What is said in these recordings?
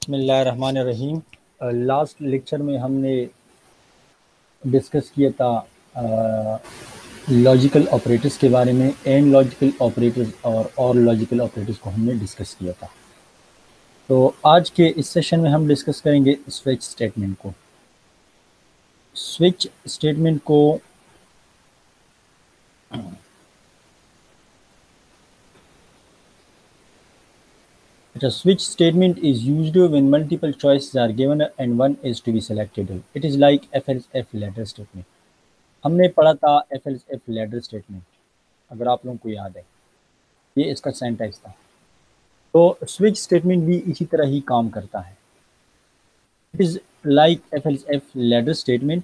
बिस्मिल्लाहिर्रहमानिर्रहीम। Last lecture में हमने डिस्कस किया था लॉजिकल ऑपरेटर्स के बारे में। एंड लॉजिकल ऑपरेटर्स और लॉजिकल ऑपरेटर्स को हमने डिस्कस किया था। तो आज के इस सेशन में हम डिस्कस करेंगे स्विच स्टेटमेंट को। स्विच स्टेटमेंट को switch statement is used when multiple choices are given and one is to be selected. It is like FLF ladder statement. हमने पढ़ा था FLF ladder statement, अगर आप लोगों को याद है, ये इसका सिंटैक्स था। तो स्विच स्टेटमेंट भी इसी तरह ही काम करता है। It is like FLF ladder statement।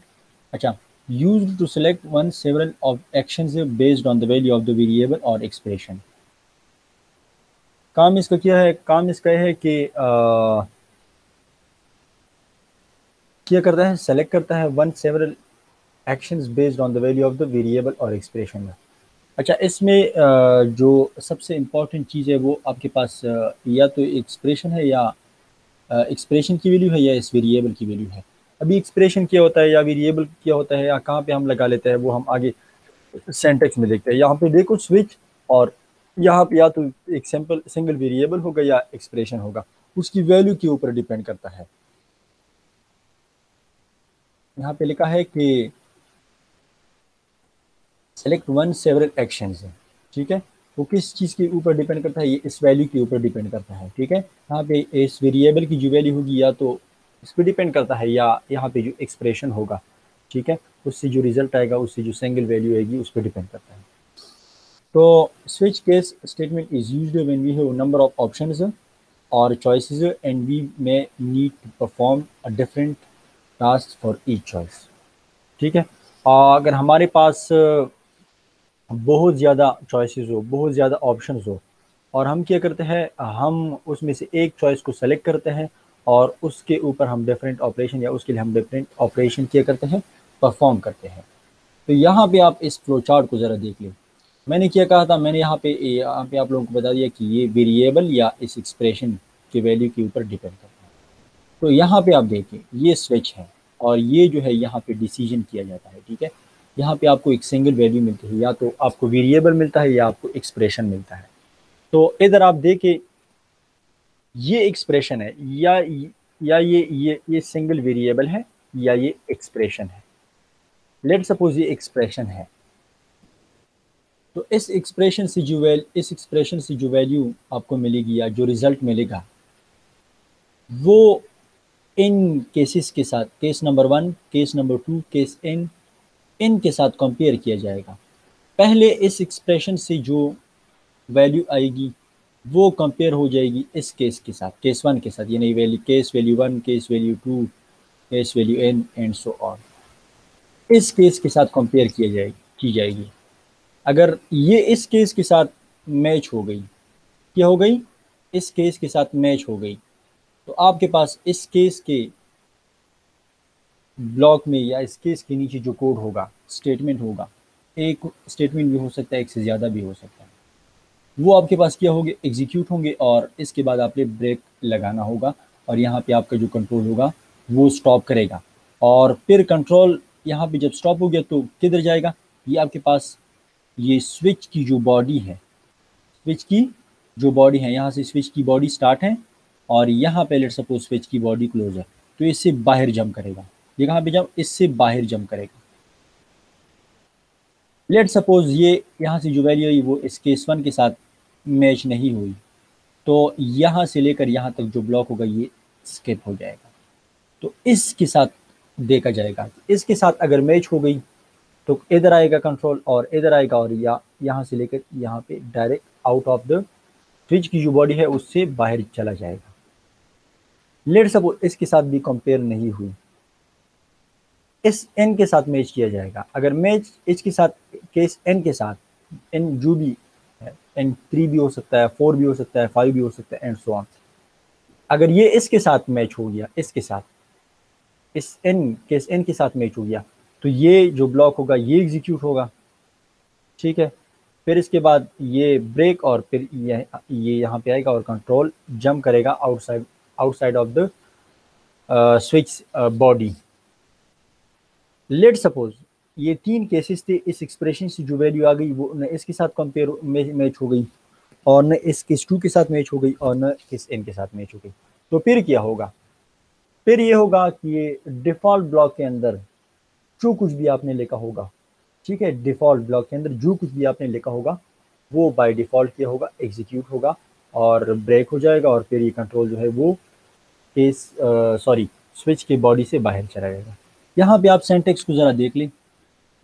अच्छा, used to select one several of actions based on the value of the variable or expression। काम इसका क्या है? काम इसका है कि क्या करता है, सेलेक्ट करता है one several actions based on the value of the variable और एक्सप्रेशन में। अच्छा, इसमें जो सबसे इम्पोर्टेंट चीज़ है वो आपके पास या तो एक्सप्रेशन है या एक्सप्रेशन की वैल्यू है या इस वेरिएबल की वैल्यू है। अभी एक्सप्रेशन क्या होता है या वेरिएबल क्या होता है या कहाँ पे हम लगा लेते हैं वो हम आगे सिंटैक्स में देखते हैं। यहाँ पे देखो स्विच, और यहाँ पे या तो एक सिंगल वेरिएबल होगा या एक्सप्रेशन होगा, उसकी वैल्यू के ऊपर डिपेंड करता है। यहाँ पे लिखा है कि सेलेक्ट वन सेवरल एक्शंस है, ठीक है। वो किस चीज़ के ऊपर डिपेंड करता है? ये इस वैल्यू के ऊपर डिपेंड करता है, ठीक है। यहाँ पे इस वेरिएबल की जो वैल्यू होगी या तो इस पर डिपेंड करता है या यहाँ पे जो एक्सप्रेशन होगा, ठीक है, उससे जो रिजल्ट आएगा, उससे जो सिंगल वैल्यू आएगी उस पर डिपेंड करता है। तो switch case statement is used when we have number of options और choices and we may need to perform a different task for each choice, ठीक है। अगर हमारे पास बहुत ज़्यादा चॉइसेस हो, बहुत ज़्यादा ऑप्शंस हो, और हम क्या करते हैं, हम उसमें से एक चॉइस को सेलेक्ट करते हैं और उसके ऊपर हम डिफरेंट ऑपरेशन या उसके लिए हम डिफरेंट ऑपरेशन क्या करते हैं, परफॉर्म करते हैं। तो यहाँ पे आप इस फ्लो चार्ट को ज़रा देख लें। मैंने क्या कहा था, मैंने यहाँ पे आप लोगों को बता दिया कि ये वेरिएबल या इस एक्सप्रेशन की वैल्यू के ऊपर डिपेंड करता है। तो यहाँ पे आप देखिए, ये स्विच है और ये जो है यहाँ पे डिसीजन किया जाता है, ठीक है। यहाँ पे आपको एक सिंगल वैल्यू मिलती है, या तो आपको वेरिएबल मिलता है या आपको एक्सप्रेशन मिलता है। तो इधर आप देखिए, ये एक्सप्रेशन है या ये सिंगल वेरिएबल है या ये एक्सप्रेशन है। लेट सपोज ये एक्सप्रेशन है, तो इस एक्सप्रेशन से जो वैल्यू आपको मिलेगी या जो रिजल्ट मिलेगा वो इन केसेस के साथ, case number 1, case number 2, case in के साथ कंपेयर किया जाएगा। पहले इस एक्सप्रेशन से जो वैल्यू आएगी वो कंपेयर हो जाएगी इस केस के साथ, केस 1 के साथ, यानी value case value 1, case value 2, case value n and so on. इस केस के साथ कंपेयर की जाएगी। अगर ये इस केस के साथ मैच हो गई, क्या हो गई, इस केस के साथ मैच हो गई, तो आपके पास इस केस के ब्लॉक में या इस केस के नीचे जो कोड होगा, स्टेटमेंट होगा, एक स्टेटमेंट भी हो सकता है, एक से ज़्यादा भी हो सकता है, वो आपके पास क्या होंगे, एग्जीक्यूट होंगे। और इसके बाद आपने ब्रेक लगाना होगा और यहाँ पे आपका जो कंट्रोल होगा वो स्टॉप करेगा। और फिर कंट्रोल यहाँ पे जब स्टॉप हो गया तो किधर जाएगा, ये आपके पास ये स्विच की जो बॉडी है, स्विच की जो बॉडी है, यहाँ से स्विच की बॉडी स्टार्ट है और यहाँ पे लेट सपोज स्विच की बॉडी क्लोज है, तो इससे बाहर जंप करेगा। ये कहाँ पे जंप, इससे बाहर जंप करेगा। लेट सपोज ये यहाँ से जो वैल्यू है वो इस केस 1 के साथ मैच नहीं हुई, तो यहाँ से लेकर यहाँ तक जो ब्लॉक होगा ये स्किप हो जाएगा। तो इसके साथ देखा जाएगा, इसके साथ अगर मैच हो गई तो इधर आएगा कंट्रोल और इधर आएगा, और या यहाँ से लेकर यहाँ पे direct out of the switch की जो बॉडी है उससे बाहर चला जाएगा। लेट सपोज इसके साथ भी कंपेयर नहीं हुई, इस एन के साथ मैच किया जाएगा। अगर मैच इसके साथ, केस एन के साथ, एन जो भी है, एन 3 भी हो सकता है, 4 भी हो सकता है, 5 भी हो सकता है एंड सो ऑन। अगर ये इसके साथ मैच हो गया, इसके साथ, इस एन, केस एन के साथ मैच हो गया, तो ये जो ब्लॉक होगा ये एग्जीक्यूट होगा, ठीक है। फिर इसके बाद ये ब्रेक और फिर ये यहाँ पे आएगा और कंट्रोल जंप करेगा outside of the switch body. Let suppose ये तीन केसेस थे, इस एक्सप्रेशन से जो वैल्यू आ गई वो न इसके साथ कंपेयर मैच हो गई और न इस केस 2 के साथ मैच हो गई और न केस n के साथ मैच हो गई। तो फिर क्या होगा, फिर ये होगा कि ये डिफ़ॉल्ट ब्लॉक के अंदर जो कुछ भी आपने लिखा होगा, ठीक है, डिफ़ॉल्ट ब्लॉक के अंदर जो कुछ भी आपने लिखा होगा वो बाय डिफ़ॉल्ट क्या होगा, एग्जीक्यूट होगा और ब्रेक हो जाएगा और फिर ये कंट्रोल जो है वो केस स्विच की बॉडी से बाहर चला जाएगा। यहाँ पे आप सिंटैक्स को ज़रा देख लें,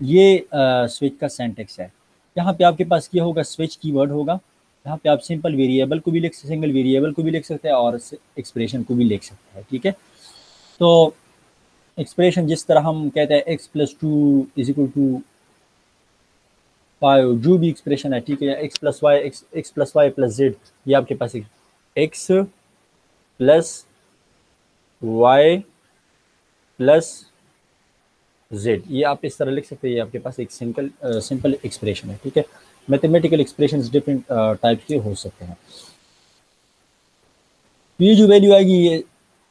ये स्विच का सिंटैक्स है। यहाँ पे आपके पास क्या होगा, स्विच कीवर्ड होगा। यहाँ पे आप सिंपल वेरिएबल को भी लिख सिंगल वेरिएबल को भी लिख सकते हैं और एक्सप्रेशन को भी लिख सकते हैं, ठीक है। तो एक्सप्रेशन जिस तरह हम कहते हैं x+2 = 5, जो भी एक्सप्रेशन है, ठीक है, x+y+z, ये आपके पास x + y+z, ये आप इस तरह लिख सकते हैं। ये आपके पास एक सिंपल एक्सप्रेशन है, ठीक है। मैथमेटिकल एक्सप्रेशन डिफरेंट टाइप के हो सकते हैं। तो ये जो वैल्यू आएगी ये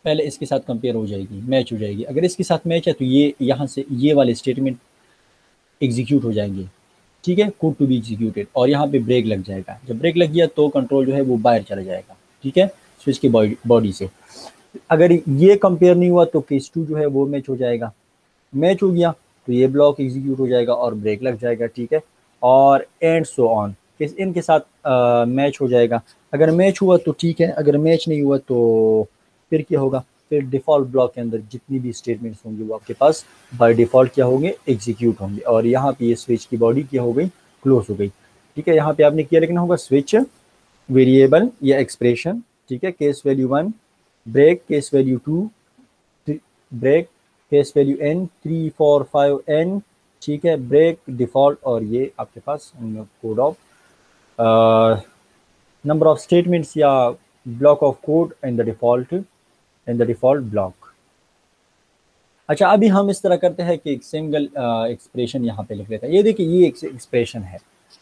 पहले इसके साथ कंपेयर हो जाएगी, मैच हो जाएगी। अगर इसके साथ मैच है तो ये यहाँ से ये वाले स्टेटमेंट एग्जीक्यूट हो जाएंगे, ठीक है, कोड टू बी एग्जीक्यूटेड, और यहाँ पे ब्रेक लग जाएगा। जब ब्रेक लग गया तो कंट्रोल जो है वो बाहर चला जाएगा, ठीक है, स्विच की बॉडी से। अगर ये कंपेयर नहीं हुआ तो केस 2 जो है वो मैच हो जाएगा। मैच हो गया तो ये ब्लॉक एग्जीक्यूट हो जाएगा और ब्रेक लग जाएगा, ठीक है, और एंड सो ऑन केस इनके साथ मैच हो जाएगा। अगर मैच हुआ तो ठीक है, अगर मैच नहीं हुआ तो फिर क्या होगा, फिर डिफ़ॉल्ट ब्लॉक के अंदर जितनी भी स्टेटमेंट्स होंगे वो आपके पास बाय डिफ़ॉल्ट क्या होंगे, एग्जीक्यूट होंगे। और यहाँ पे ये स्विच की बॉडी क्या हो गई, क्लोज हो गई, ठीक है। यहाँ पे आपने क्या लिखना होगा, स्विच वेरिएबल या एक्सप्रेशन, ठीक है, case value 1 break, case value 2 break, case value n 3 4 5 n, ठीक है, ब्रेक डिफ़ॉल्ट, और ये आपके पास code of number of statements या block of code in the default block. अच्छा, अभी हम इस तरह करते हैं कि एक सिंगल एक्सप्रेशन यहाँ पे लिख लेते हैं। ये देखिए, ये एक एक्सप्रेशन है।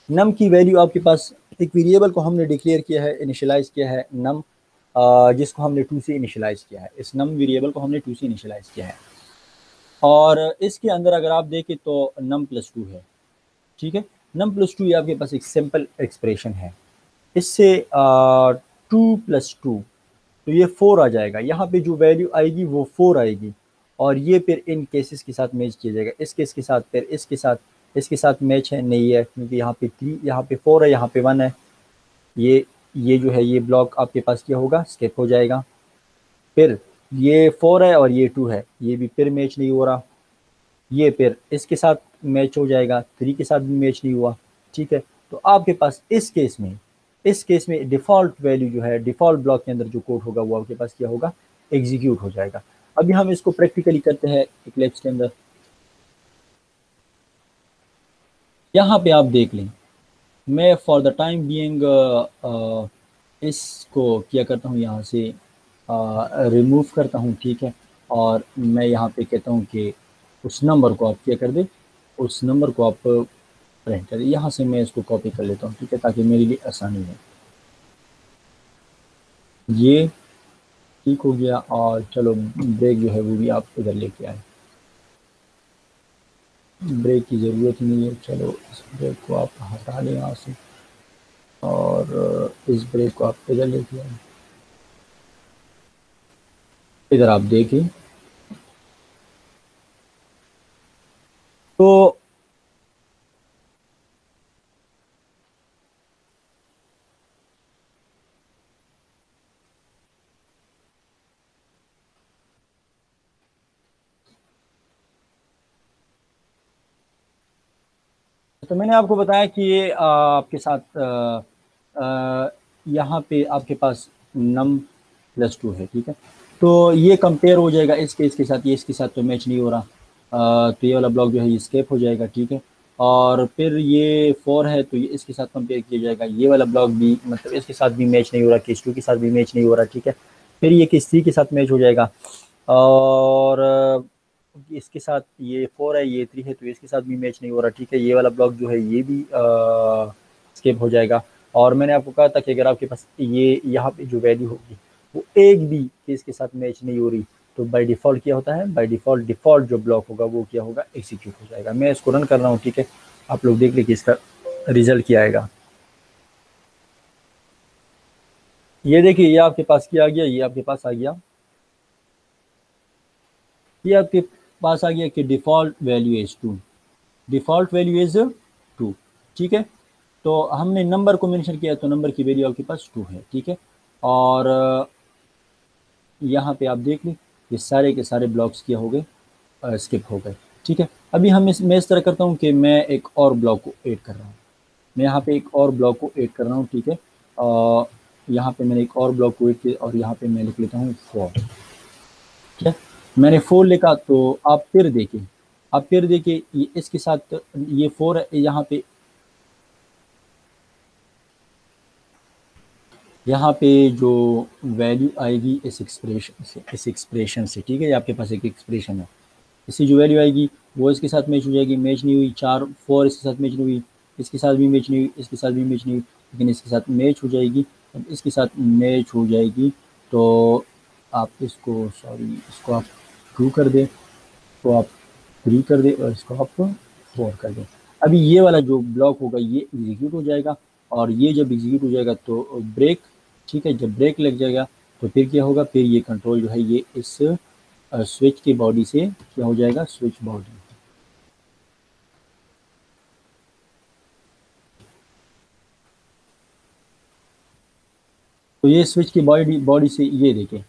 नम की वैल्यू आपके पास, एक वेरिएबल को हमने डिक्लेयर किया है, इनिशियलाइज किया है नम, जिसको हमने 2 से इनिशियलाइज किया है। इस नम वेरिएबल को हमने 2 से इनिशियलाइज किया है और इसके अंदर अगर आप देखें तो num+2 है, ठीक है। num+2 ये आपके पास एक सिंपल एक्सप्रेशन है। इससे 2+2 तो ये 4 आ जाएगा। यहाँ पे जो वैल्यू आएगी वो 4 आएगी और ये फिर इन केसेस के साथ मैच किया जाएगा। इस केस के साथ, फिर इसके साथ मैच है नहीं है, क्योंकि यहाँ पे 3, यहाँ पे 4 है, यहाँ पे 1 है। ये जो है ये ब्लॉक आपके पास क्या होगा, स्किप हो जाएगा। फिर ये 4 है और ये 2 है, ये भी फिर मैच नहीं हो रहा। ये फिर इसके साथ मैच हो जाएगा, 3 के साथ भी मैच नहीं हुआ, ठीक है। तो आपके पास इस केस में डिफ़ॉल्ट वैल्यू जो है, डिफ़ॉल्ट ब्लॉक के अंदर जो कोड होगा वो आपके पास क्या होगा, एग्जीक्यूट हो जाएगा। अभी हम इसको प्रैक्टिकली करते हैं इक्लिप्स के अंदर। यहाँ पे आप देख लें, मैं फॉर द टाइम बीइंग इसको क्या करता हूँ, यहाँ से रिमूव करता हूँ, ठीक है। और मैं यहाँ पे कहता हूँ कि उस नंबर को आप क्या कर दे, उस नंबर को आप प्रिंट कर दे। यहाँ से मैं इसको कॉपी कर लेता हूँ, ठीक है, ताकि मेरे लिए आसानी है। ये ठीक हो गया और चलो ब्रेक जो है वो भी आप इधर लेके आए। ब्रेक की ज़रूरत नहीं है, चलो इस ब्रेक को आप हटा लें यहाँ से और इस ब्रेक को आप इधर लेके आए। इधर आप देखें तो मैंने आपको बताया कि ये आपके साथ यहाँ पे आपके पास num+2 है, ठीक है। तो ये कंपेयर हो जाएगा इस केस के साथ, ये इसके साथ तो मैच नहीं हो रहा, तो ये वाला ब्लॉक जो है ये स्केप हो जाएगा, ठीक है। और फिर ये 4 है तो ये इसके साथ कंपेयर किया जाएगा, ये वाला ब्लॉक भी मतलब इसके साथ भी मैच नहीं हो रहा, केस 2 के साथ भी मैच नहीं हो रहा, ठीक है। फिर ये केस 3 के साथ मैच हो जाएगा और इसके साथ ये 4 है, ये 3 है तो इसके साथ भी मैच नहीं हो रहा, ठीक है। ये वाला ब्लॉक जो है ये भी स्किप हो जाएगा। और मैंने आपको कहा था कि अगर आपके पास ये यहाँ पे जो वैल्यू होगी वो एक भी केस के साथ मैच नहीं हो रही, तो बाय डिफ़ॉल्ट क्या होता है, बाय डिफ़ॉल्ट जो ब्लॉक होगा वो क्या होगा, एग्जीक्यूट हो जाएगा। मैं इसको रन कर रहा हूँ, ठीक है, आप लोग देख लीजिए इसका रिजल्ट क्या आएगा। ये देखिए, ये आपके पास क्या आ गया, ये आपके पास आ गया, ये आपके पास आ गया कि default value is 2, default value is 2, ठीक है। तो हमने नंबर को मेंशन किया, तो नंबर की वैल्यू आपके पास 2 है, ठीक है। और यहाँ पे आप देख लें, ये सारे के सारे ब्लॉक्स क्या हो गए, स्किप हो गए, ठीक है। अभी मैं इस तरह करता हूँ कि मैं एक और ब्लॉक को ऐड कर रहा हूँ, मैं यहाँ पे एक और ब्लॉक को ऐड कर रहा हूँ, ठीक है। यहाँ पे मैंने एक और ब्लॉक को ऐड किया और यहाँ पे मैं लिख लेता हूँ 4, ठीक है। मैंने 4 लिखा, तो आप फिर देखिए, ये इसके साथ ये 4 है, यहाँ पे जो वैल्यू आएगी इस एक्सप्रेशन से, ठीक है, ये आपके पास एक एक्सप्रेशन है, इसकी जो वैल्यू आएगी वो इसके साथ मैच हो जाएगी, मैच नहीं हुई, 4 इसके साथ मैच नहीं हुई, इसके साथ भी मैच नहीं हुई, इसके साथ भी मैच नहीं हुई, लेकिन इसके साथ मैच हो जाएगी, अब इसके साथ मैच हो जाएगी, तो आप इसको इसको आप 2 कर दें, तो आप 3 कर दें और इसको आप 4 कर दें। अभी ये वाला जो ब्लॉक होगा ये एग्जीक्यूट हो जाएगा, और ये जब एग्जीक्यूट हो जाएगा तो ब्रेक, ठीक है, जब ब्रेक लग जाएगा तो फिर क्या होगा, फिर ये कंट्रोल जो है ये इस स्विच की बॉडी से क्या हो जाएगा, स्विच बॉडी, तो ये स्विच की बॉडी बॉडी से ये देखें,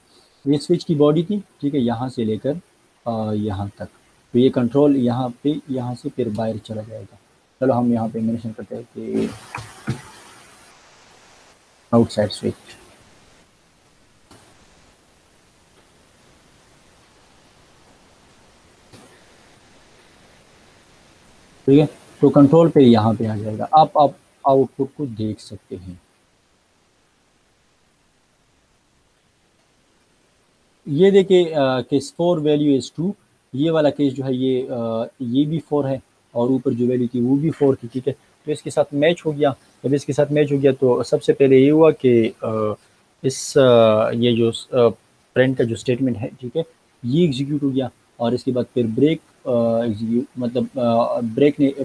ये स्विच की बॉडी थी, ठीक है, यहाँ से लेकर यहाँ तक, तो ये कंट्रोल यहाँ पे यहाँ से फिर बाहर चला जाएगा। चलो हम यहाँ पे मेंशन करते हैं कि आउटसाइड स्विच, ठीक है, तो कंट्रोल पे यहाँ पे आ जाएगा। आप आउटपुट को देख सकते हैं, ये देखिए केस 4 वैल्यू इज 2, ये वाला केस जो है ये भी 4 है, और ऊपर जो वैल्यू थी वो भी 4 थी, ठीक है, तो इसके साथ मैच हो गया। जब इसके साथ मैच हो गया तो सबसे पहले ये हुआ कि ये जो प्रिंट का जो स्टेटमेंट है, ठीक है, ये एग्जीक्यूट हो गया, और इसके बाद फिर ब्रेक एग्जीक्यूट मतलब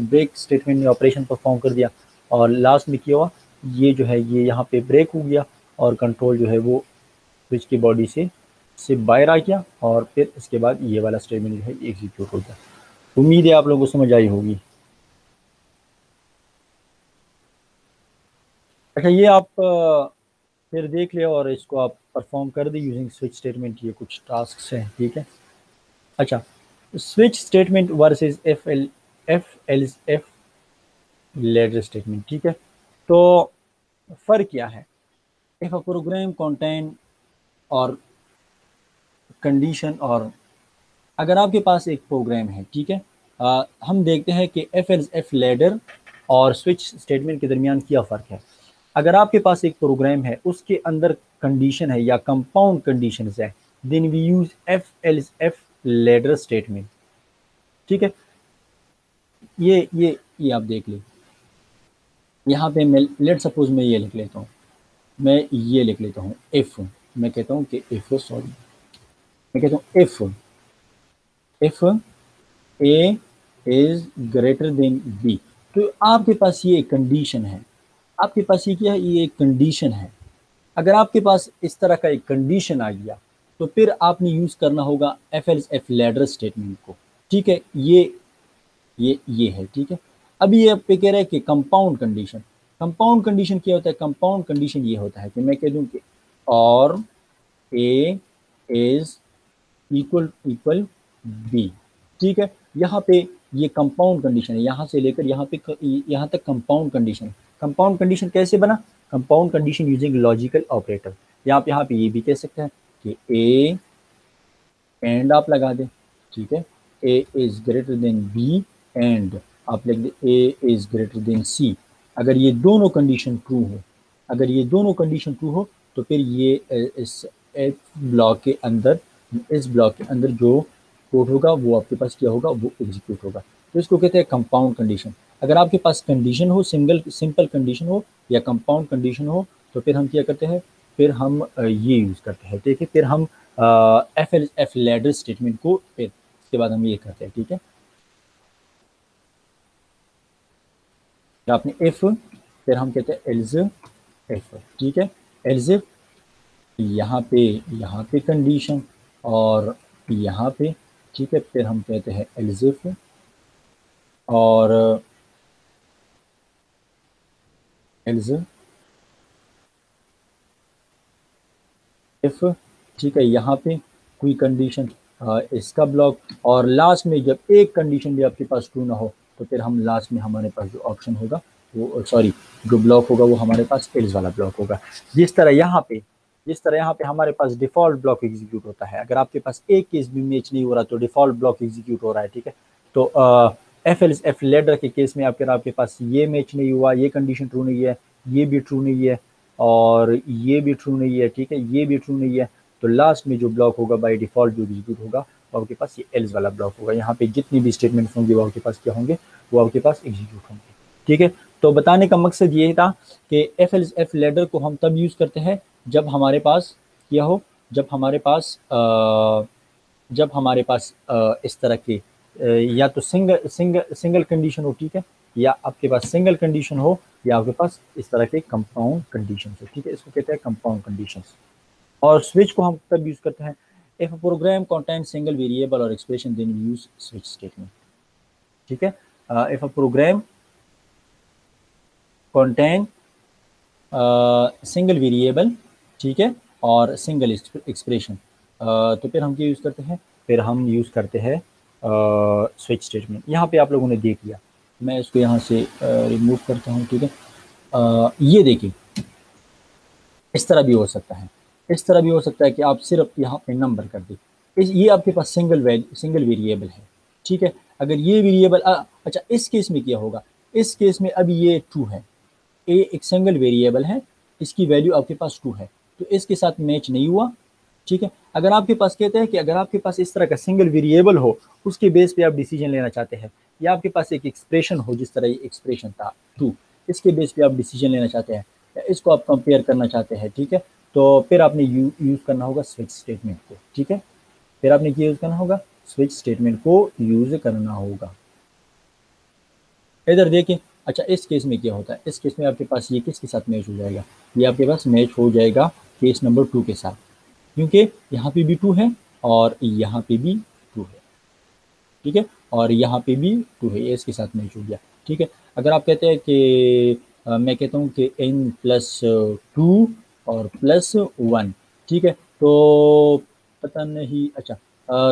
ब्रेक स्टेटमेंट ने ऑपरेशन परफॉर्म कर दिया, और लास्ट में क्या हुआ, ये जो है ये यहाँ पे ब्रेक हो गया, और कंट्रोल जो है वो स्विच की बॉडी से बाहर आ गया, और फिर इसके बाद ये वाला स्टेटमेंट जो है एग्जीक्यूट हो गया। उम्मीद है आप लोगों को समझ आई होगी। अच्छा, ये आप फिर देख ले और इसको आप परफॉर्म कर दे यूजिंग स्विच स्टेटमेंट, ये कुछ टास्क हैं, ठीक है। अच्छा, switch statement versus if ladder statement, ठीक है, तो फ़र्क क्या है, इफ अ प्रोग्राम कंटेन और कंडीशन, और अगर आपके पास एक प्रोग्राम है, ठीक है, हम देखते हैं कि एफ लैडर और स्विच स्टेटमेंट के दरमियान क्या फ़र्क है। अगर आपके पास एक प्रोग्राम है उसके अंदर कंडीशन है या कंपाउंड कंडीशन है, then we use if ladder statement, ठीक है। ये आप देख लें, यहाँ पे मैं लेट सपोज मैं ये लिख लेता हूँ, मैं ये लिख लेता हूँ इफ़, मैं कहता हूँ कि इफ़ सॉरी मैं कहता हूँ if A is greater than B, तो आपके पास ये एक कंडीशन है, आपके पास ये क्या है, ये एक कंडीशन है। अगर आपके पास इस तरह का एक कंडीशन आ गया तो फिर आपने यूज करना होगा एफ लैडर स्टेटमेंट को, ठीक है। ये है, ठीक है। अभी ये पे कह रहा है कि कंपाउंड कंडीशन, कंपाउंड कंडीशन क्या होता है, कंपाउंड कंडीशन ये होता है कि मैं कह दूं कि और ए इज इक्वल इक्वल बी, ठीक है। यहाँ पे ये कंपाउंड कंडीशन है, यहाँ से लेकर यहाँ तक कंपाउंड कंडीशन है। कंपाउंड कंडीशन कैसे बना, compound condition using logical operator, या आप यहाँ पे ये भी कह सकते हैं कि ए एंड आप लगा दें, ठीक है, A is greater than B and आप लिख दें A is greater than C. अगर ये दोनों कंडीशन ट्रू हो, अगर ये दोनों कंडीशन ट्रू हो तो फिर ये इस ब्लॉक के अंदर इस ब्लॉक के अंदर जो कोड होगा वो आपके पास क्या होगा, वो एग्जीक्यूट होगा। तो इसको कहते हैं कंपाउंड कंडीशन। अगर आपके पास कंडीशन हो, सिंपल कंडीशन हो या कंपाउंड कंडीशन हो, तो फिर हम क्या करते हैं, फिर हम ये यूज़ करते हैं, ठीक है। फिर हम एफ लैडर स्टेटमेंट को, फिर इसके बाद हम ये करते हैं, ठीक है। आपने इफ, फिर हम कहते हैं एल्स इफ, ठीक है। एल्स इफ, यहाँ पे कंडीशन और यहाँ पे, ठीक है। फिर हम कहते हैं एल्स इफ और एल्स इफ, ठीक है। यहाँ पे कोई कंडीशन, इसका ब्लॉक, और लास्ट में जब एक कंडीशन भी आपके पास ट्रू ना हो, तो फिर हम लास्ट में हमारे पास जो ऑप्शन होगा वो, सॉरी, जो ब्लॉक होगा वो हमारे पास एल्स वाला ब्लॉक होगा। जिस तरह यहाँ पे हमारे पास डिफ़ॉल्ट ब्लॉक एग्जीक्यूट होता है, अगर आपके पास एक केस भी मैच नहीं हो रहा तो डिफ़ॉल्ट ब्लॉक एग्जीक्यूट हो रहा है, ठीक है। तो एफ लेडर के केस में आपके पास ये मैच नहीं हुआ, ये कंडीशन ट्रू नहीं है, ये भी ट्रू नहीं है, और ये भी ट्रू नहीं है, ठीक है, ये भी ट्रू नहीं है, तो लास्ट में जो ब्लॉक होगा बाय डिफ़ॉल्ट जो एग्जीक्यूट होगा वो आपके पास ये एल्स वाला ब्लॉक होगा। यहाँ पे जितनी भी स्टेटमेंट्स होंगे वो आपके पास क्या होंगे, वो आपके पास एग्जीक्यूट होंगे, ठीक है। तो बताने का मकसद ये था कि एफ लेडर को हम तब यूज़ करते हैं जब हमारे पास क्या हो, जब हमारे पास इस तरह के या तो सिंगल कंडीशन हो, ठीक है, या आपके पास सिंगल कंडीशन हो, या आपके पास इस तरह के कंपाउंड कंडीशन हो, ठीक है। इसको कहते हैं कंपाउंड कंडीशन। और स्विच को हम तब यूज़ करते हैं if program contain single variable और expression, then use switch statement, ठीक है। If a program contain single variable, ठीक है, और सिंगल एक्सप्रेशन, तो फिर हम क्या यूज़ करते हैं, फिर हम यूज़ करते हैं स्विच स्टेटमेंट। यहाँ पे आप लोगों ने देख लिया, मैं इसको यहाँ से रिमूव करता हूँ, ठीक है। ये देखिए, इस तरह भी हो सकता है, इस तरह भी हो सकता है कि आप सिर्फ यहाँ पे नंबर कर दें, ये आपके पास सिंगल वेरिएबल है, ठीक है। अगर ये वेरिएबल, अच्छा, इस केस में क्या होगा, इस केस में अभी ये ट्रू है, ए एक सिंगल वेरिएबल है, इसकी वैल्यू आपके पास ट्रू है, तो इसके साथ मैच नहीं हुआ, ठीक है। अगर आपके पास कहते हैं कि अगर आपके पास इस तरह का सिंगल वेरिएबल हो, उसके बेस पे आप डिसीजन लेना चाहते हैं, या आपके पास एक एक्सप्रेशन हो, जिस तरह ये एक्सप्रेशन था ट्रू, इसके बेस पे आप डिसीजन लेना चाहते हैं, या इसको आप कंपेयर करना चाहते हैं, ठीक है, तो फिर आपने यूज़ करना होगा स्विच स्टेटमेंट को, ठीक है। फिर आपने क्या यूज़ करना होगा, स्विच स्टेटमेंट को यूज़ करना होगा। इधर देखिए, अच्छा, इस केस में क्या होता है, इस केस में आपके पास ये किसके साथ मैच हो जाएगा, ये आपके पास मैच हो जाएगा केस नंबर 2 के साथ, क्योंकि यहाँ पे भी 2 है और यहाँ पे भी 2 है, ठीक है, और यहाँ पे भी 2 है, ये इसके साथ मैच हो गया, ठीक है। अगर आप कहते हैं कि मैं कहता हूँ कि n+2 और +1, ठीक है, तो पता नहीं, अच्छा,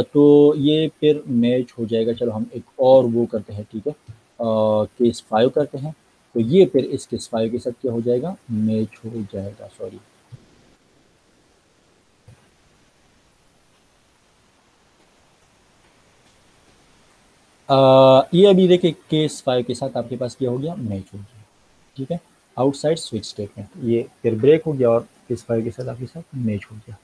तो ये फिर मैच हो जाएगा। चलो हम एक और वो करते हैं, ठीक है, केस 5 करते हैं, तो ये फिर इस केस 5 के साथ क्या हो जाएगा, मैच हो जाएगा, सॉरी। ये अभी देखिए केस 5 के साथ आपके पास क्या हो गया, मैच हो गया, ठीक है, आउटसाइड स्विच स्टेटमेंट, ये फिर ब्रेक हो गया और केस 5 के साथ आपके साथ मैच हो गया।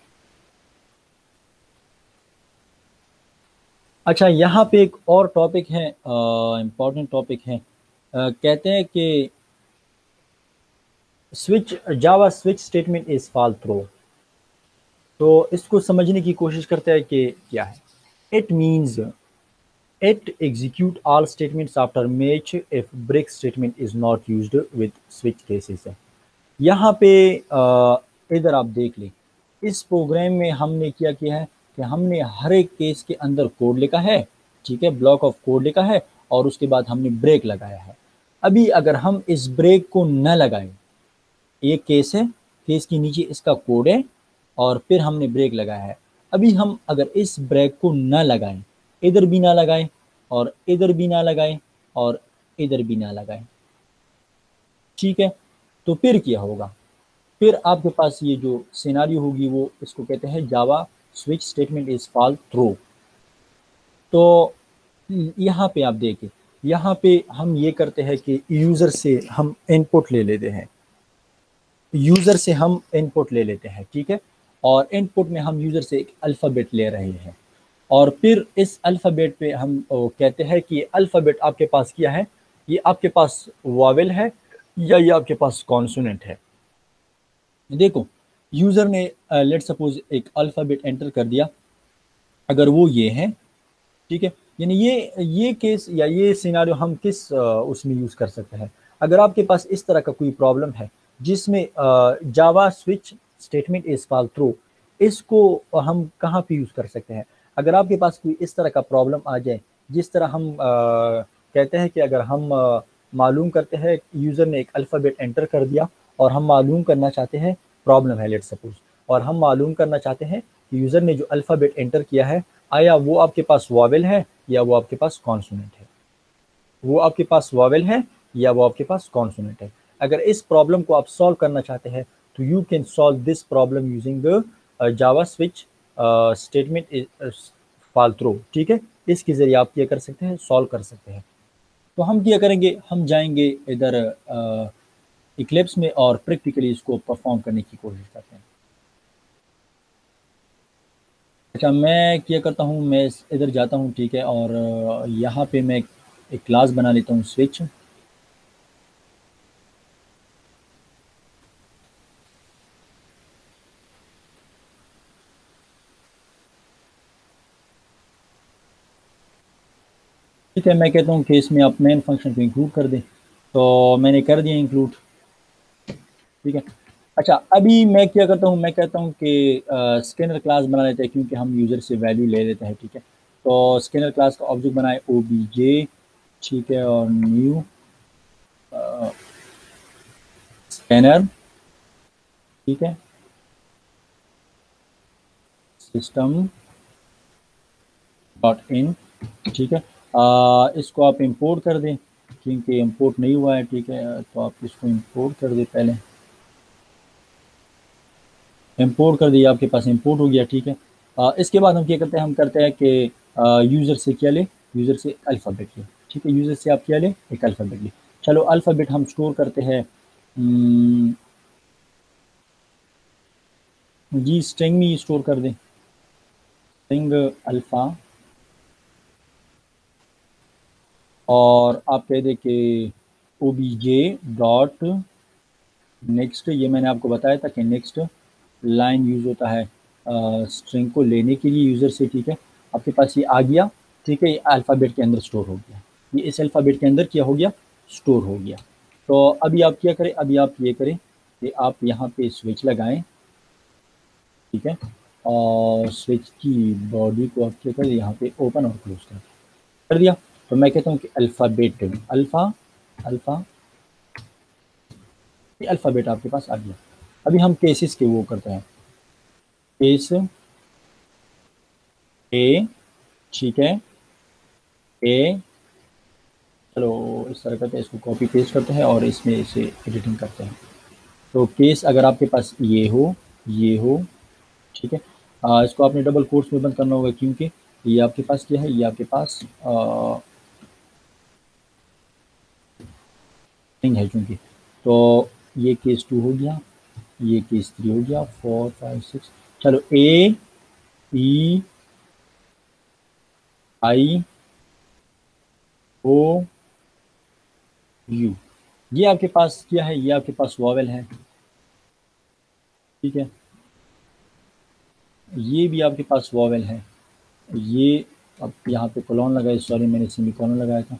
अच्छा, यहाँ पे एक और टॉपिक है, इम्पॉर्टेंट टॉपिक है, कहते हैं कि Java switch statement is fall through. तो इसको समझने की कोशिश करते हैं कि क्या है। It means it execute all statements after match if break statement is not used with switch cases है। यहाँ पे इधर आप देख लें, इस प्रोग्राम में हमने क्या किया है कि हमने हर एक केस के अंदर कोड लिखा है, ठीक है, ब्लॉक ऑफ कोड लिखा है, और उसके बाद हमने ब्रेक लगाया है। अभी अगर हम इस ब्रेक को न लगाएं, एक केस है, केस के नीचे इसका कोड है, और फिर हमने ब्रेक लगाया है, अभी हम अगर इस ब्रेक को न लगाएं, इधर भी ना लगाएं और इधर भी ना लगाएं और इधर भी ना लगाएं, ठीक है, तो फिर क्या होगा, फिर आपके पास ये जो सिनारियो होगी वो, इसको कहते हैं Java switch statement is fall through. तो यहाँ पे आप देखिए, यहाँ पे हम ये करते हैं कि यूज़र से हम इनपुट ले लेते हैं, यूज़र से हम इनपुट ले लेते हैं, ठीक है, और इनपुट में हम यूज़र से एक अल्फ़ाबेट ले रहे हैं, और फिर इस अल्फ़ाबेट पे हम कहते हैं कि अल्फ़ाबेट आपके पास क्या है, ये आपके पास वावेल है या ये आपके पास कॉन्सोनेंट है। देखो, यूजर ने लेट सपोज एक अल्फाबेट एंटर कर दिया, अगर वो ये है, ठीक है, यानी ये केस या ये सिनारियो हम किस उसमें यूज कर सकते हैं। अगर आपके पास इस तरह का कोई प्रॉब्लम है जिसमें Java switch statement is fall through, इसको हम कहाँ पे यूज कर सकते हैं। अगर आपके पास कोई इस तरह का प्रॉब्लम आ जाए, जिस तरह हम कहते हैं कि अगर हम मालूम करते हैं यूजर ने एक अल्फाबेट एंटर कर दिया और हम मालूम करना चाहते हैं, प्रॉब्लम है लेट सपोज, और हम मालूम करना चाहते हैं कि यूजर ने जो अल्फाबेट एंटर किया है, आया वो आपके पास वावेल है या वो आपके पास कॉन्सोनेंट है, वो आपके पास वावेल है या वो आपके पास कॉन्सोनेंट है। अगर इस प्रॉब्लम को आप सॉल्व करना चाहते हैं तो you can solve this problem using the Java switch statement fall through, ठीक है। इसके जरिए आप क्या कर सकते हैं, सॉल्व कर सकते हैं। तो हम क्या करेंगे, हम जाएंगे इधर इक्लिप्स में और प्रैक्टिकली इसको परफॉर्म करने की कोशिश करते हैं। अच्छा, मैं क्या करता हूँ, मैं इधर जाता हूँ, ठीक है, और यहाँ पे मैं एक क्लास बना लेता हूँ स्विच। ठीक है, मैं कहता हूँ कि इसमें आप मेन फंक्शन को इंक्लूड कर दें, तो मैंने कर दिया इंक्लूड, ठीक है। अच्छा, अभी मैं क्या करता हूँ, मैं कहता हूँ कि स्कैनर क्लास बना लेते हैं, क्योंकि हम यूज़र से वैल्यू ले लेते हैं, ठीक है। तो स्कैनर क्लास का ऑब्जेक्ट बनाए OBJ, ठीक है, और न्यू स्कैनर, ठीक है, सिस्टम डॉट इन, ठीक है। इसको आप इंपोर्ट कर दें, क्योंकि इंपोर्ट नहीं हुआ है, ठीक है, तो आप इसको इंपोर्ट कर दें। पहले इंपोर्ट कर दिया, आपके पास इंपोर्ट हो गया, ठीक है। इसके बाद हम क्या करते हैं, हम करते हैं कि यूज़र से क्या ले, यूज़र से अल्फ़ाबेट ले, ठीक है, यूज़र से आप क्या ले, एक अल्फ़ाबेट ले। चलो, अल्फ़ाबेट हम स्टोर करते हैं, जी स्ट्रिंग में स्टोर कर दें, स्ट्रिंग अल्फ़ा, और आप कह दें कि OBJ डॉट नेक्स्ट, ये मैंने आपको बताया था कि नेक्स्ट लाइन यूज़ होता है स्ट्रिंग को लेने के लिए यूज़र से, ठीक है। आपके पास ये आ गया, ठीक है, ये अल्फ़ाबेट के अंदर स्टोर हो गया, ये इस अल्फ़ाबेट के अंदर क्या हो गया, स्टोर हो गया। तो अभी आप क्या करें, अभी आप ये करें कि आप यहाँ पे स्विच लगाएं, ठीक है, और स्विच की बॉडी को आप क्या करें, यहाँ पे ओपन और क्लोज कर दिया। तो मैं कहता हूँ कि अल्फ़ाबेट अल्फ़ा अल्फ़ा, ये अल्फ़ाबेट आपके पास आ गया। अभी हम केसेस के वो करते हैं, केस ए, ठीक है, ए, चलो इस तरह करते हैं, इसको कॉपी पेस्ट करते हैं और इसमें इसे एडिटिंग करते हैं। तो केस अगर आपके पास ये हो, ये हो, ठीक है, इसको आपने डबल कोट्स में बंद करना होगा, क्योंकि ये आपके पास क्या है, ये आपके पास नहीं है, चूंकि, तो ये केस 2 हो गया, ये केस 3 हो गया, 4 5 6, चलो ए ई आई ओ यू, ये आपके पास क्या है, ये आपके पास वॉवेल है, ठीक है, ये भी आपके पास वॉवेल है, ये अब यहाँ पे कॉलन लगाए, सॉरी मैंने सेमी कॉलन लगाया था,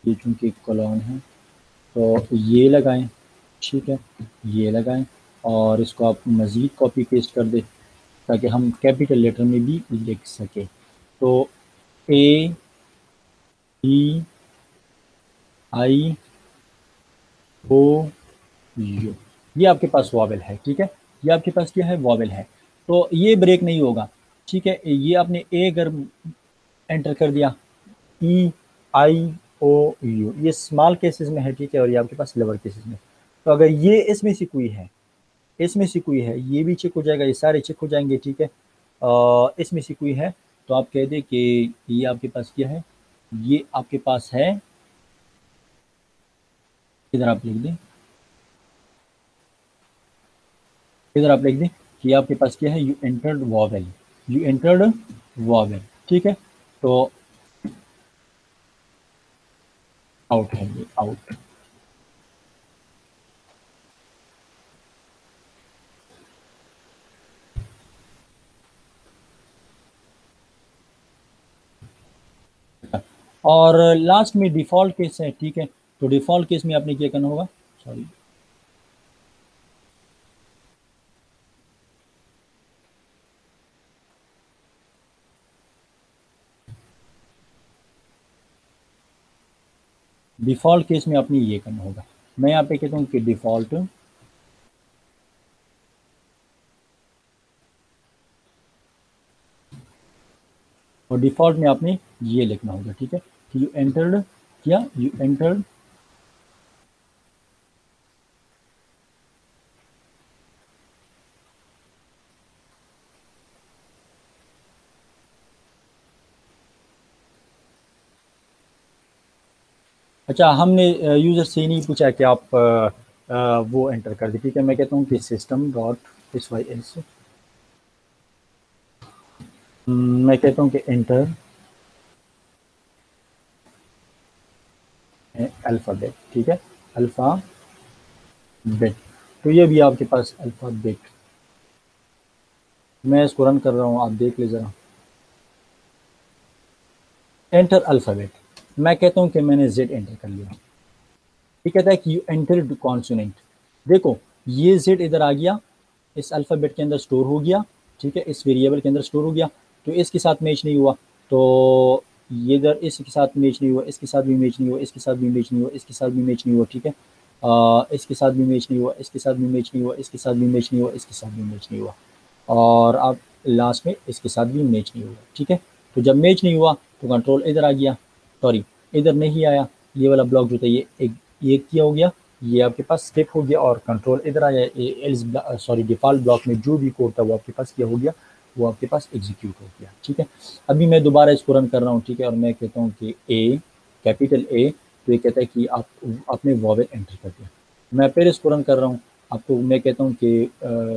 ये चूंकि कॉलन है तो ये लगाएं, ठीक है, ये लगाएं, और इसको आप मज़ीद कॉपी पेस्ट कर दें ताकि हम कैपिटल लेटर में भी लिख सके। तो ए ई आई ओ यू, ये आपके पास वॉवेल है, ठीक है, ये आपके पास क्या है, वॉवेल है। तो ये ब्रेक नहीं होगा, ठीक है। ये आपने ए अगर एंटर कर दिया, ई आई ओ यू, ये स्मॉल केसेस में है, ठीक है, और ये आपके पास लोअर केसेस में। तो अगर ये इसमें से कोई है, इसमें से कोई है, ये भी चेक हो जाएगा, ये सारे चेक हो जाएंगे, ठीक है। इसमें से कोई है तो आप कह दें कि ये आपके पास क्या है, ये आपके पास है, इधर आप लिख दें, इधर आप लिख दें कि आपके पास क्या है, you entered vowel, you entered vowel, ठीक है। तो आउट है, ये आउट। और लास्ट में डिफ़ॉल्ट केस है, ठीक है। तो डिफ़ॉल्ट केस में आपने क्या करना होगा, सॉरी, डिफ़ॉल्ट केस में आपने ये करना होगा। मैं यहाँ पे कहता हूँ कि डिफ़ॉल्ट, और डिफ़ॉल्ट में आपने ये लिखना होगा, ठीक है, कि यू एंटर्ड, क्या यू एंटर्ड अच्छा, हमने यूज़र से ही नहीं पूछा कि आप वो एंटर कर दी, ठीक है। मैं कहता हूँ कि system dot S Y S, मैं कहता हूँ कि एंटर अल्फ़ाबेट, ठीक है, अल्फ़ाबेट। तो ये भी आपके पास अल्फ़ाबेट, मैं इसको रन कर रहा हूँ, आप देख ले ज़रा। एंटर अल्फ़ाबेट, मैं कहता हूँ कि मैंने जेड एंटर कर लिया। ये कहता है कि यू एंटर कॉन्सोनेंट। देखो, ये जेड इधर आ गया, इस अल्फ़ाबेट के अंदर स्टोर हो गया, ठीक है, इस वेरिएबल के अंदर स्टोर हो गया। तो इसके साथ मैच नहीं हुआ, तो ये इधर इसके साथ मैच नहीं हुआ, इसके साथ भी मैच नहीं हुआ, इसके साथ भी मैच नहीं हुआ, इसके साथ भी मैच नहीं हुआ, ठीक है। इसके साथ भी मैच नहीं हुआ, इसके साथ भी मैच नहीं हुआ, इसके साथ भी मैच नहीं हुआ, इसके साथ भी मैच नहीं हुआ, और अब लास्ट में इसके साथ भी मैच नहीं हुआ, ठीक है। तो जब मैच नहीं हुआ तो कंट्रोल इधर आ गया, सॉरी इधर नहीं आया, ये वाला ब्लॉक जो था ये एक ये किया हो गया, ये आपके पास स्किप हो गया और कंट्रोल इधर आया। एल्स सॉरी डिफ़ॉल्ट ब्लॉक में जो भी कोड था वो आपके पास क्या हो गया, वो आपके पास एग्जीक्यूट हो गया, ठीक है। अभी मैं दोबारा इसको रन कर रहा हूँ, ठीक है, और मैं कहता हूँ कि ए, कैपिटल ए, तो ये कहता है कि आप आपने वॉवेल एंटर कर दिया। मैं फिर इसको रन कर रहा हूँ, आपको मैं कहता हूँ कि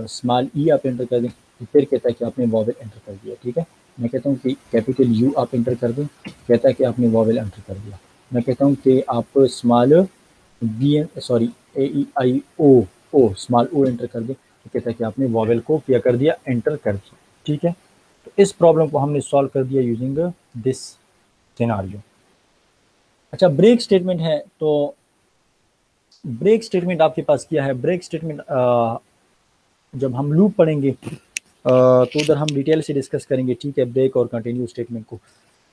स्मॉल ई आप एंटर कर दें, तो फिर कहता है कि आपने वॉवेल एंटर कर दिया, ठीक है। मैं कहता हूँ कि कैपिटल यू आप एंटर कर दें, कहता है कि आपने वॉवेल एंटर कर दिया। मैं कहता हूँ कि आप स्मॉल बी एन सॉरी ए ई आई ओ ओ स्मॉल ओ एंटर कर दें, तो कहता है कि आपने वॉवेल को क्या कर दिया, एंटर कर दिया, ठीक है। तो इस प्रॉब्लम को हमने सॉल्व कर दिया यूजिंग दिस सिनारियो। अच्छा, ब्रेक स्टेटमेंट है, तो ब्रेक स्टेटमेंट आपके पास क्या है, ब्रेक स्टेटमेंट जब हम लूप पढ़ेंगे तो उधर हम डिटेल से डिस्कस करेंगे, ठीक है, ब्रेक और कंटिन्यू स्टेटमेंट को।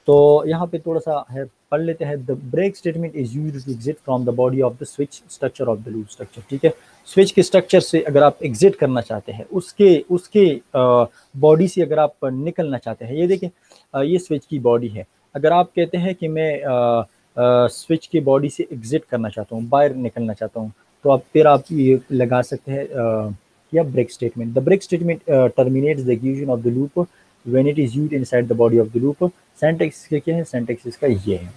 तो यहाँ पे थोड़ा सा है, पढ़ लेते हैं। The break statement is used to exit from the body of the switch structure of the loop structure, ठीक है। स्विच के स्ट्रक्चर से अगर आप एग्जिट करना चाहते हैं, उसके उसके बॉडी से अगर आप निकलना चाहते हैं, ये देखें, ये स्विच की बॉडी है। अगर आप कहते हैं कि मैं स्विच की बॉडी से एग्जिट करना चाहता हूँ, बाहर निकलना चाहता हूँ, तो आप फिर आप ये लगा सकते हैं या break statement. The break statement terminates the execution of the loop when it is used inside the body of the loop. Syntax क्या है, सिंटैक्स इसका ये है।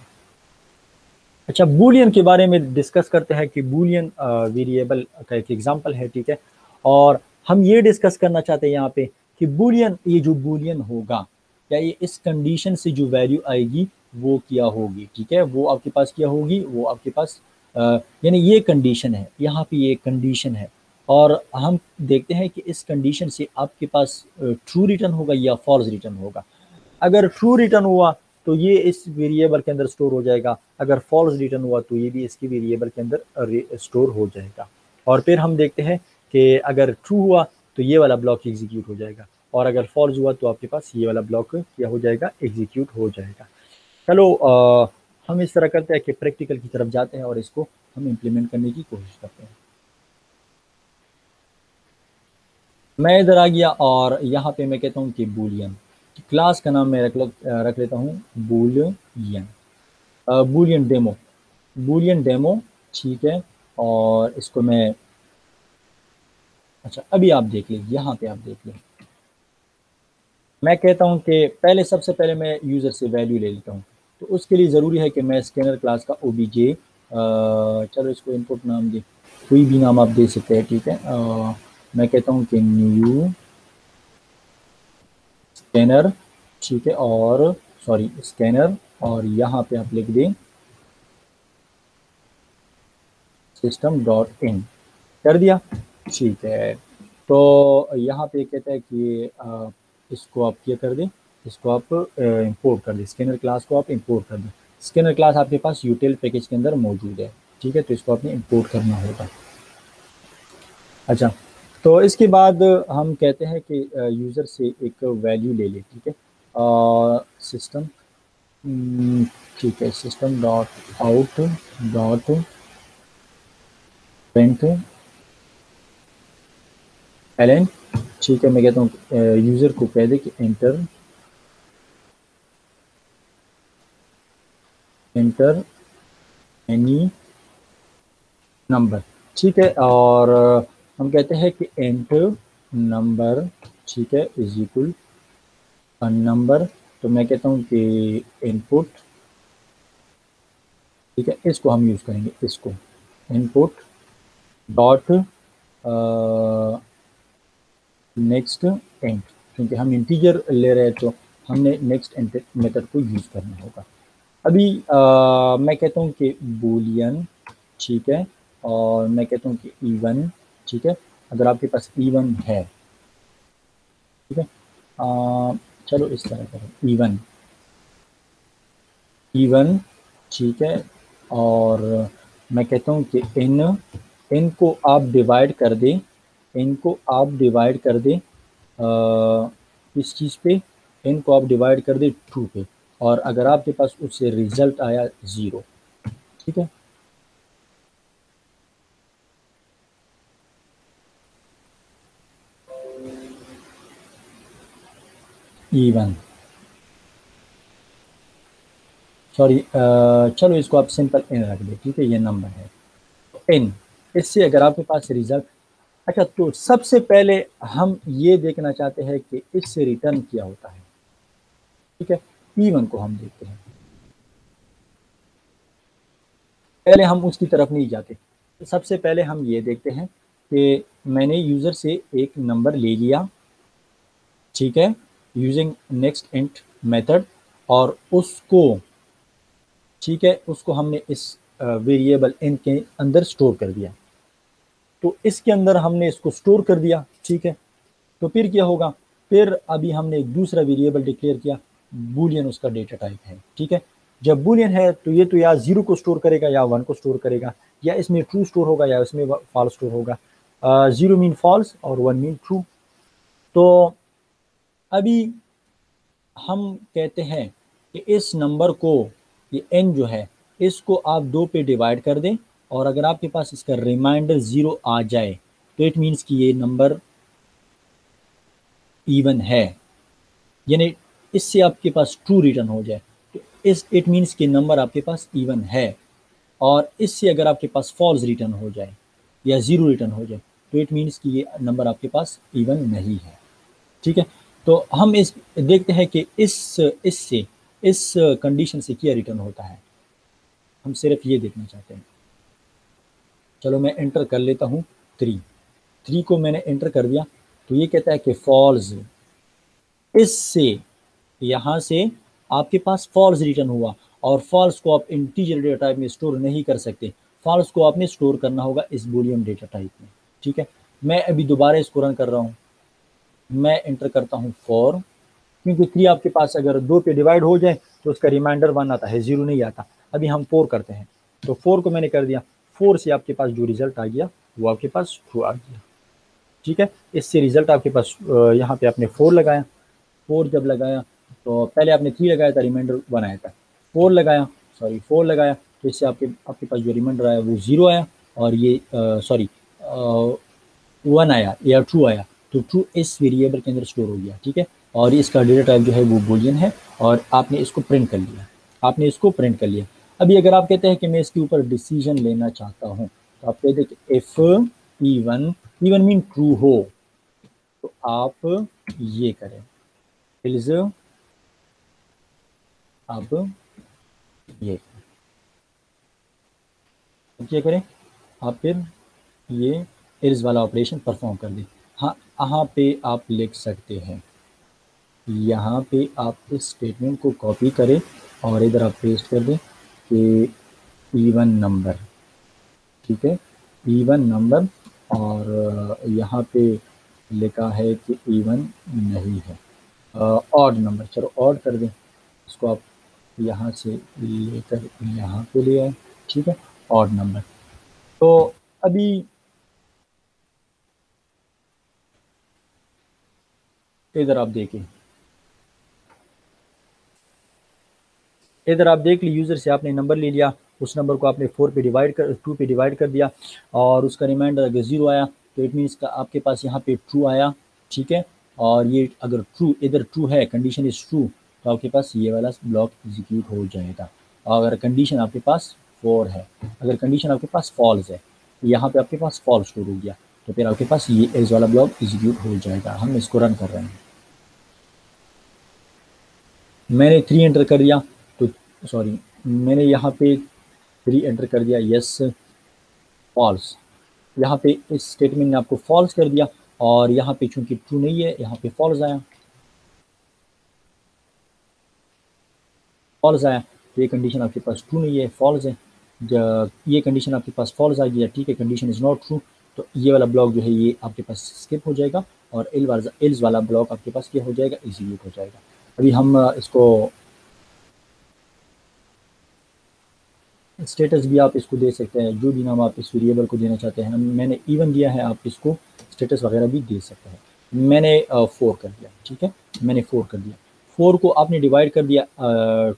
अच्छा, बूलियन के बारे में डिस्कस करते हैं कि बूलियन वेरिएबल का एक एग्जांपल है, ठीक है। और हम ये डिस्कस करना चाहते हैं यहाँ पे कि बूलियन, ये जो बूलियन होगा, क्या ये इस कंडीशन से जो वैल्यू आएगी वो क्या होगी, ठीक है, वो आपके पास क्या होगी, वो आपके पास यानी ये कंडीशन है, यहाँ पे ये कंडीशन है। और हम देखते हैं कि इस कंडीशन से आपके पास ट्रू रिटर्न होगा या फॉल्स रिटर्न होगा। अगर ट्रू रिटर्न हुआ तो ये इस वेरिएबल के अंदर स्टोर हो जाएगा, अगर फॉल्स रिटर्न हुआ तो ये भी इसकी वेरिएबल के अंदर स्टोर हो जाएगा। और फिर हम देखते हैं कि अगर ट्रू हुआ तो ये वाला ब्लॉक एग्जीक्यूट हो जाएगा, और अगर फॉल्स हुआ तो आपके पास ये वाला ब्लॉक क्या हो जाएगा, एग्जीक्यूट हो जाएगा। चलो हम इस तरह करते हैं कि प्रैक्टिकल की तरफ जाते हैं और इसको हम इम्प्लीमेंट करने की कोशिश करते हैं। मैं इधर आ गया और यहाँ पे मैं कहता हूँ कि बूलियन, क्लास का नाम मैं रख लेता हूँ Boolean, Boolean demo, Boolean demo, ठीक है। और इसको मैं, अच्छा अभी आप देख लीजिए, यहाँ पे आप देख लीजिए, मैं कहता हूँ कि पहले सबसे पहले मैं यूज़र से वैल्यू ले लेता हूँ। तो उसके लिए ज़रूरी है कि मैं स्कैनर क्लास का ओबीजे, चलो इसको इनपुट नाम दे, कोई भी नाम आप दे सकते हैं, ठीक है। मैं कहता हूँ कि न्यू स्कैनर, ठीक है, और सॉरी स्कैनर, और यहाँ पे आप लिख दें सिस्टम डॉट इन कर दिया, ठीक है। तो यहाँ पे कहता है कि इसको आप क्या कर दें, इसको आप इंपोर्ट कर दें, स्कैनर क्लास को आप इंपोर्ट कर दें। स्कैनर क्लास आपके पास यूटिल पैकेज के अंदर मौजूद है, ठीक है, तो इसको आपने इंपोर्ट करना होगा। अच्छा, तो इसके बाद हम कहते हैं कि यूज़र से एक वैल्यू ले ले, ठीक है, सिस्टम, ठीक है, system dot out dot print एलन, ठीक है। मैं कहता हूँ यूज़र को कह दे कि एंटर एनी नंबर, ठीक है। और हम कहते हैं कि एंटर नंबर, ठीक है, इज इक्वल नंबर। तो मैं कहता हूँ कि इनपुट, ठीक है, इसको हम यूज़ करेंगे, इसको इनपुट डॉट नेक्स्ट एंट, क्योंकि हम इंटीजर ले रहे हैं तो हमने नेक्स्ट एंट मेथड को यूज़ करना होगा। अभी मैं कहता हूँ कि बूलियन, ठीक है, और मैं कहता हूँ कि इवन, ठीक है, अगर आपके पास इवन है, ठीक है, चलो इस तरह करें, इवन इवन, ठीक है। और मैं कहता हूँ कि इनको आप डिवाइड कर दें, इनको आप डिवाइड कर दें किस चीज़ पे, इनको आप डिवाइड कर दें 2 पे, और अगर आपके पास उससे रिजल्ट आया 0, ठीक है। इवन, सॉरी, चलो इसको आप सिंपल इन रख दे, ठीक है, ये नंबर है इन। इससे अगर आपके पास रिजल्ट, अच्छा, तो सबसे पहले हम ये देखना चाहते हैं कि इससे रिटर्न क्या होता है, ठीक है। इवन को हम देखते हैं, पहले हम उसकी तरफ नहीं जाते, तो सबसे पहले हम ये देखते हैं कि मैंने यूज़र से एक नंबर ले लिया, ठीक है, यूजिंग नेक्स्ट इंट मेथड, और उसको, ठीक है, उसको हमने इस वेरिएबल इन के अंदर स्टोर कर दिया। तो इसके अंदर हमने इसको स्टोर कर दिया, ठीक है। तो फिर क्या होगा, फिर अभी हमने एक दूसरा वेरिएबल डिक्लेयर किया, बूलियन उसका डेटा टाइप है, ठीक है। जब बूलियन है तो ये तो या 0 को स्टोर करेगा या 1 को स्टोर करेगा, या इसमें ट्रू स्टोर होगा या इसमें फॉल्स स्टोर होगा। 0 मीन फॉल्स और 1 मीन ट्रू। तो अभी हम कहते हैं कि इस नंबर को, ये n जो है, इसको आप 2 पे डिवाइड कर दें, और अगर आपके पास इसका रिमाइंडर 0 आ जाए तो इट मीन्स कि ये नंबर इवन है, यानी इससे आपके पास ट्रू रिटर्न हो जाए तो इस इट मीन्स कि नंबर आपके पास इवन है। और इससे अगर आपके पास फॉल्स रिटर्न हो जाए या 0 रिटर्न हो जाए तो इट मीन्स कि ये नंबर आपके पास इवन नहीं है, ठीक है। तो हम इस देखते हैं कि इससे इस कंडीशन से क्या रिटर्न होता है, हम सिर्फ ये देखना चाहते हैं। चलो मैं एंटर कर लेता हूँ 3 को मैंने एंटर कर दिया, तो ये कहता है कि फॉल्स, इससे यहाँ से आपके पास फॉल्स रिटर्न हुआ, और फॉल्स को आप इंटीजर डेटा टाइप में स्टोर नहीं कर सकते, फॉल्स को आपने स्टोर करना होगा इस बूलियन डेटा टाइप में, ठीक है। मैं अभी दोबारा इसको रन कर रहा हूँ, मैं एंटर करता हूँ 4, क्योंकि 3 आपके पास अगर 2 पे डिवाइड हो जाए तो उसका रिमाइंडर 1 आता है, 0 नहीं आता। अभी हम 4 करते हैं, तो 4 को मैंने कर दिया, 4 से आपके पास जो रिजल्ट आ गया वो आपके पास ट्रू आ गया, ठीक है। इससे रिजल्ट आपके पास यहाँ पे आपने 4 लगाया, 4 जब लगाया तो पहले आपने 3 लगाया था, रिमाइंडर 1 आया था, 4 लगाया, सॉरी 4 लगाया, तो इससे आपके पास जो रिमाइंडर आया वो 0 आया, और ये सॉरी 1 आया या ट्रू आया, तो ट्रू इस वेरिएबल के अंदर स्टोर हो गया, ठीक है। और इसका डेटा टाइप जो है वो बूलियन है, और आपने इसको प्रिंट कर लिया, आपने इसको प्रिंट कर लिया। अभी अगर आप कहते हैं कि मैं इसके ऊपर डिसीजन लेना चाहता हूँ, तो आप कहते हैं कि if even, even mean true हो, तो आप ये करें, इज, अब ये क्या करें, आप फिर ये इज वाला ऑपरेशन परफॉर्म कर दें। हाँ, यहाँ पे आप लिख सकते हैं, यहाँ पे आप इस स्टेटमेंट को कॉपी करें और इधर आप पेस्ट कर दें कि इवन नंबर, ठीक है, इवन नंबर, और यहाँ पे लिखा है कि इवन नहीं है, ऑड नंबर। चलो ऑड कर दें इसको, आप यहाँ से लेकर यहाँ पे ले आए, ठीक है, ऑड नंबर। तो अभी इधर आप देखें, इधर आप देख ली, यूज़र से आपने नंबर ले लिया, उस नंबर को आपने 2 पे डिवाइड कर दिया, और उसका रिमाइंडर अगर 0 आया तो इट मीन्स का आपके पास यहाँ पे ट्रू आया, ठीक है। और ये अगर ट्रू, इधर ट्रू है, कंडीशन इज़ ट्रू, तो आपके पास ये वाला ब्लॉक एग्जीक्यूट हो जाएगा। और अगर कंडीशन आपके पास 4 है, अगर कंडीशन आपके पास फॉल्स है, यहाँ पे आपके पास फॉल्स स्टोर हो गया, तो फिर आपके पास ये एज वाला ब्लॉक एग्जीक्यूट हो जाएगा। हम इसको रन कर रहे हैं, मैंने 3 एंटर कर दिया, तो सॉरी, मैंने यहाँ पे 3 एंटर कर दिया, यस फॉल्स। यहाँ पे इस स्टेटमेंट ने आपको फॉल्स कर दिया, और यहाँ पे चूंकि ट्रू नहीं है, यहाँ पे फॉल्स आया, फॉल्स आया, तो ये कंडीशन आपके पास ट्रू नहीं है, फॉल्स है। ये कंडीशन आपके पास फॉल्स आ गया, ठीक है, कंडीशन इज़ नॉट ट्रू, तो ये वाला ब्लॉक जो है ये आपके पास स्किप हो जाएगा, और एल्स वाला ब्लॉक आपके पास क्या हो जाएगा, एग्जीक्यूट हो जाएगा। अभी हम इसको स्टेटस भी आप इसको दे सकते हैं, जो भी नाम आप इस वेरिएबल को देना चाहते हैं। मैंने इवन दिया है, आप इसको स्टेटस वगैरह भी दे सकते हैं। मैंने 4 कर दिया, ठीक है, मैंने 4 कर दिया। 4 को आपने डिवाइड कर दिया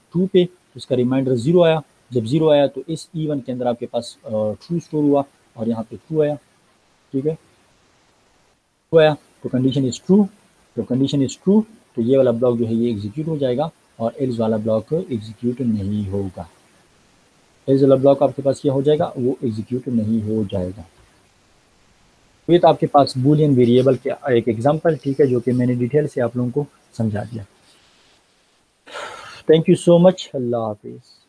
2 पे, तो उसका रिमाइंडर 0 आया। जब 0 आया तो इस इवन के अंदर आपके पास ट्रू स्टोर हुआ, और यहाँ पे ट्रू आया, ठीक है, ट्रू आया, तो कंडीशन इज़ ट्रू। तो कंडीशन इज़ ट्रू, तो ये वाला ब्लॉक जो है ये एग्जीक्यूट हो जाएगा, और एल्स वाला ब्लॉक एग्जीक्यूट नहीं होगा। एज वाला ब्लॉक आपके पास क्या हो जाएगा, वो एग्जीक्यूट नहीं हो जाएगा। ये तो आपके पास बूलियन वेरिएबल के एक एग्जांपल, ठीक है, जो कि मैंने डिटेल से आप लोगों को समझा दिया। थैंक यू सो मच, अल्लाह हाफिज़।